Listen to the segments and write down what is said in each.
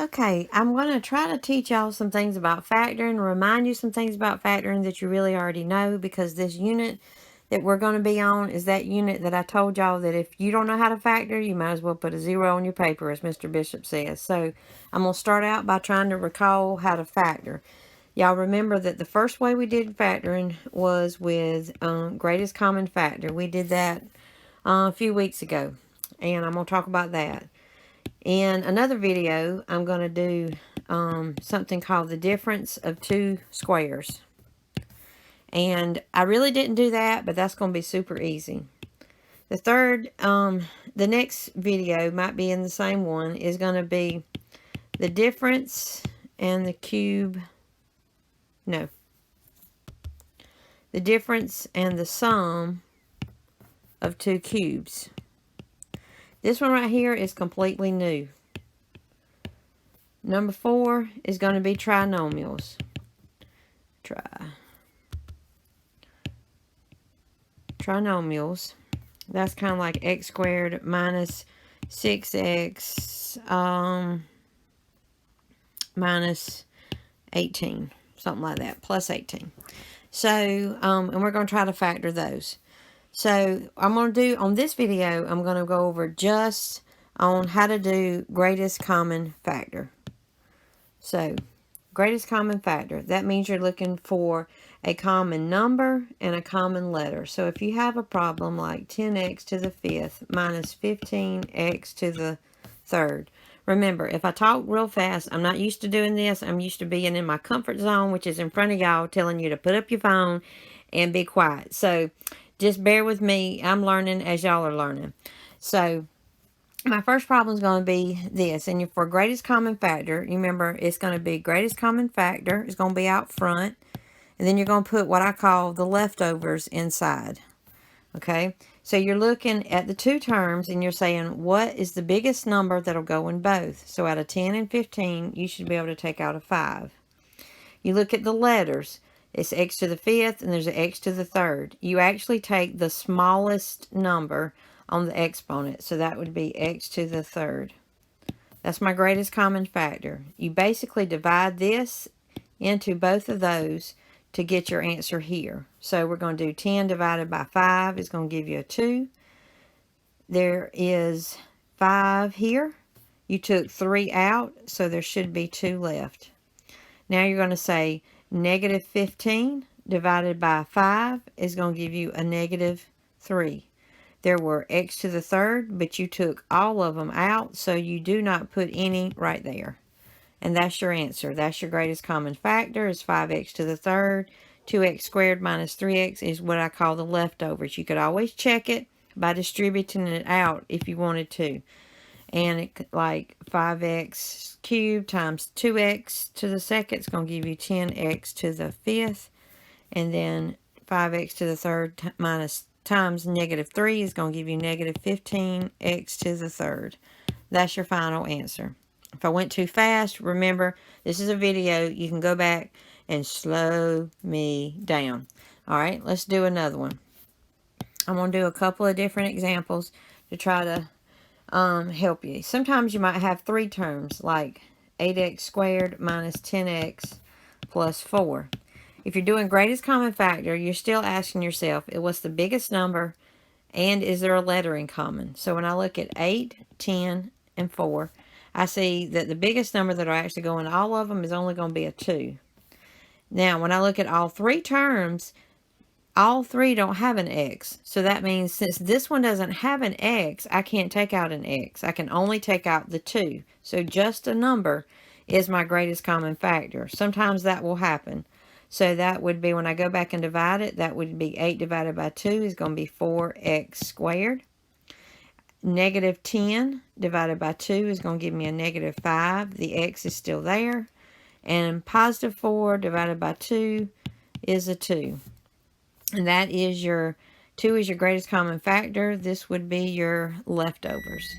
Okay, I'm going to try to teach y'all some things about factoring, remind you some things about factoring that you really already know, because this unit that we're going to be on is that unit that I told y'all that if you don't know how to factor, you might as well put a 0 on your paper, as Mr. Bishop says. So I'm going to start out by trying to recall how to factor. Y'all remember that the first way we did factoring was with greatest common factor. We did that a few weeks ago, and I'm going to talk about that. In another video, I'm going to do something called the difference of two squares. And I really didn't do that, but that's going to be super easy. The next video might be in the same one, is going to be the difference and the cube, no, the difference and the sum of two cubes. This one right here is completely new. Number 4 is going to be trinomials. Trinomials. That's kind of like x squared minus 6x minus 18. Something like that. Plus 18. So, and we're going to try to factor those. So, I'm going to do, on this video, I'm going to go over just on how to do greatest common factor. So, greatest common factor. That means you're looking for a common number and a common letter. So if you have a problem like 10x to the 5th minus 15x to the 3rd. Remember, if I talk real fast, I'm not used to doing this. I'm used to being in my comfort zone, which is in front of y'all, telling you to put up your phone and be quiet. So just bear with me. I'm learning as y'all are learning. So my first problem is going to be this. And for greatest common factor, you remember it's going to be greatest common factor. It's going to be out front. And then you're going to put what I call the leftovers inside. Okay? So you're looking at the two terms and you're saying, what is the biggest number that'll go in both? So out of 10 and 15, you should be able to take out a 5. You look at the letters. It's x to the 5th and there's an x to the 3rd. You actually take the smallest number on the exponent. So that would be x to the 3rd. That's my greatest common factor. You basically divide this into both of those to get your answer here. So we're going to do 10 divided by 5 is going to give you a 2. There is 5 here. You took 3 out, so there should be 2 left. Now you're going to say negative 15 divided by 5 is going to give you a negative 3. There were x to the 3rd, but you took all of them out, so you do not put any right there. And that's your answer. That's your greatest common factor is 5x to the 3rd. 2x squared minus 3x is what I call the leftovers. You could always check it by distributing it out if you wanted to. And it, like 5x cubed times 2x to the 2nd is going to give you 10x to the 5th. And then 5x to the 3rd minus times negative 3 is going to give you negative 15x to the 3rd. That's your final answer. If I went too fast, remember, this is a video. You can go back and slow me down. All right, let's do another one. I'm going to do a couple of different examples to try to help you. Sometimes you might have 3 terms, like 8x squared minus 10x plus 4. If you're doing greatest common factor, you're still asking yourself, what's the biggest number, and is there a letter in common? So when I look at 8, 10, and 4, I see that the biggest number that are actually going to all of them is only going to be a 2. Now, when I look at all 3 terms, all 3 don't have an x. So that means since this one doesn't have an x, I can't take out an x. I can only take out the 2. So just a number is my greatest common factor. Sometimes that will happen. So that would be, when I go back and divide it, that would be 8 divided by 2 is going to be 4x squared. Negative 10 divided by 2 is going to give me a negative 5. The x is still there. And positive 4 divided by 2 is a 2. And that is your, 2 is your greatest common factor. This would be your leftovers.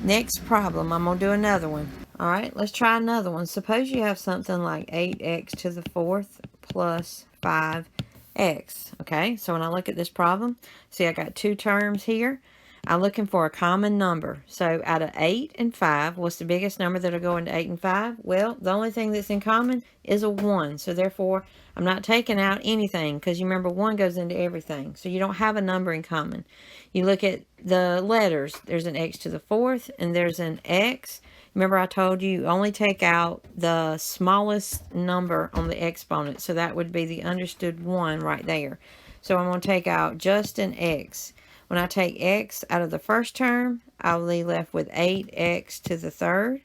Next problem, I'm going to do another one. All right, let's try another one. Suppose you have something like 8x to the 4th plus 5x. Okay, so when I look at this problem, see I got 2 terms here. I'm looking for a common number. So out of 8 and 5, what's the biggest number that'll go into 8 and 5? Well, the only thing that's in common is a 1. So therefore, I'm not taking out anything because you remember 1 goes into everything. So you don't have a number in common. You look at the letters. There's an x to the 4th and there's an x. Remember I told you only take out the smallest number on the exponent. So that would be the understood 1 right there. So I'm going to take out just an x. When I take x out of the first term, I'll be left with 8x to the 3rd.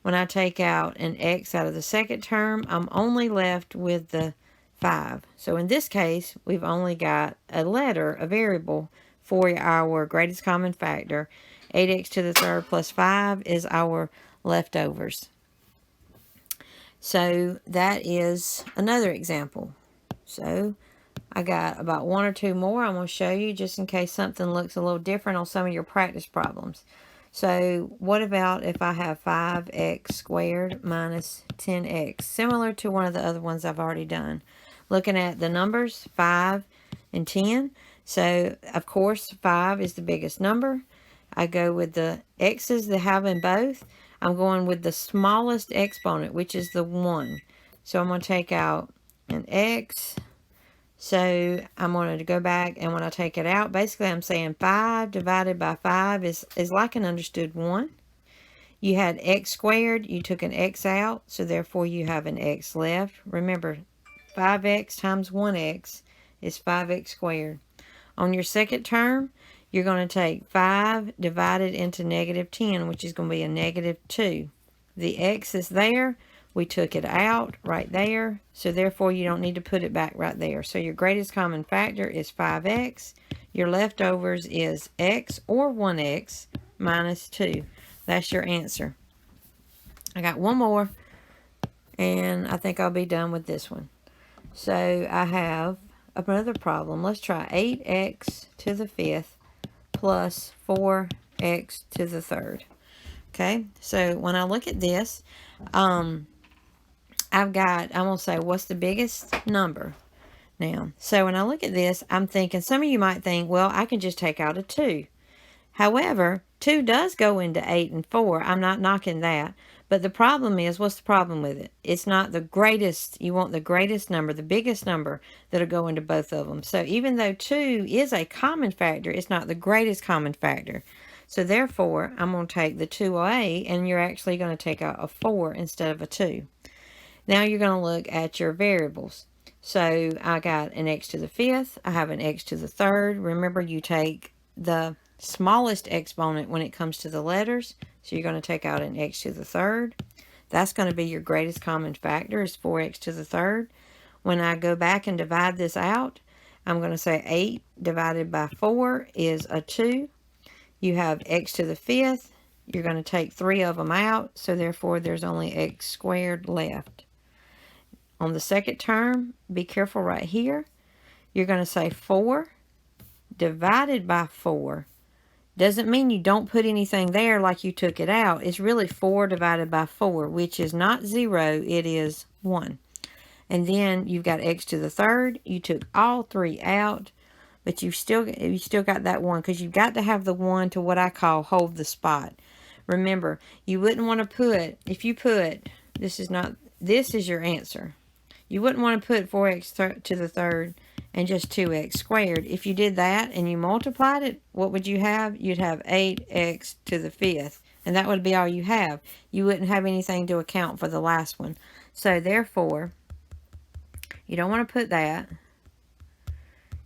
When I take out an x out of the second term, I'm only left with the 5. So in this case, we've only got a letter, a variable, for our greatest common factor. 8x to the 3rd plus 5 is our leftovers. So that is another example. So I got about 1 or 2 more I'm going to show you just in case something looks a little different on some of your practice problems. So what about if I have 5x squared minus 10x? Similar to one of the other ones I've already done. Looking at the numbers 5 and 10. So of course 5 is the biggest number. I go with the x's that have in both. I'm going with the smallest exponent, which is the 1. So I'm going to take out an x. So I'm going to go back, and when I take it out, basically I'm saying 5 divided by 5 is like an understood 1. You had x squared, you took an x out, so therefore you have an x left. Remember, 5x times 1x is 5x squared. On your second term, you're going to take 5 divided into negative 10, which is going to be a negative 2. The x is there. We took it out right there, so therefore you don't need to put it back right there. So your greatest common factor is 5x. Your leftovers is x or 1x minus 2. That's your answer. I got one more, and I think I'll be done with this one. So I have another problem. Let's try 8x to the 5th plus 4x to the 3rd. Okay, so when I look at this, I'm going to say, what's the biggest number? Now, so when I look at this, I'm thinking, some of you might think, well, I can just take out a 2. However, 2 does go into 8 and 4. I'm not knocking that. But the problem is, what's the problem with it? It's not the greatest. You want the greatest number, the biggest number that'll go into both of them. So even though 2 is a common factor, it's not the greatest common factor. So therefore, I'm going to take the 2 away, and you're actually going to take out a 4 instead of a 2. Now you're going to look at your variables. So I got an x to the 5th. I have an x to the 3rd. Remember, you take the smallest exponent when it comes to the letters. So you're going to take out an x to the 3rd. That's going to be your greatest common factor is 4x to the 3rd. When I go back and divide this out, I'm going to say 8 divided by 4 is a 2. You have x to the 5th. You're going to take 3 of them out. So therefore, there's only x squared left. On the second term, be careful right here. You're going to say 4 divided by 4. Doesn't mean you don't put anything there like you took it out. It's really 4 divided by 4, which is not 0, it is 1. And then you've got x to the 3rd. You took all 3 out, but you still got that 1 because you've got to have the 1 to what I call hold the spot. Remember, you wouldn't want to put, if you put, this is your answer. You wouldn't want to put 4x to the 3rd and just 2x squared. If you did that and you multiplied it, what would you have? You'd have 8x to the 5th. And that would be all you have. You wouldn't have anything to account for the last one. So therefore, you don't want to put that.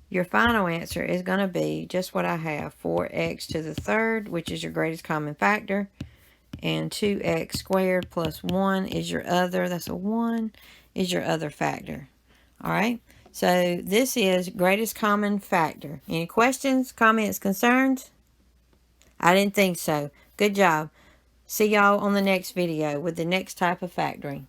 Your final answer is going to be just what I have. 4x to the 3rd, which is your greatest common factor. And 2x squared plus 1 is your other. That's a 1. Is your other factor. All right. So this is greatest common factor. Any questions, comments, concerns? I didn't think so. Good job. See y'all on the next video with the next type of factoring.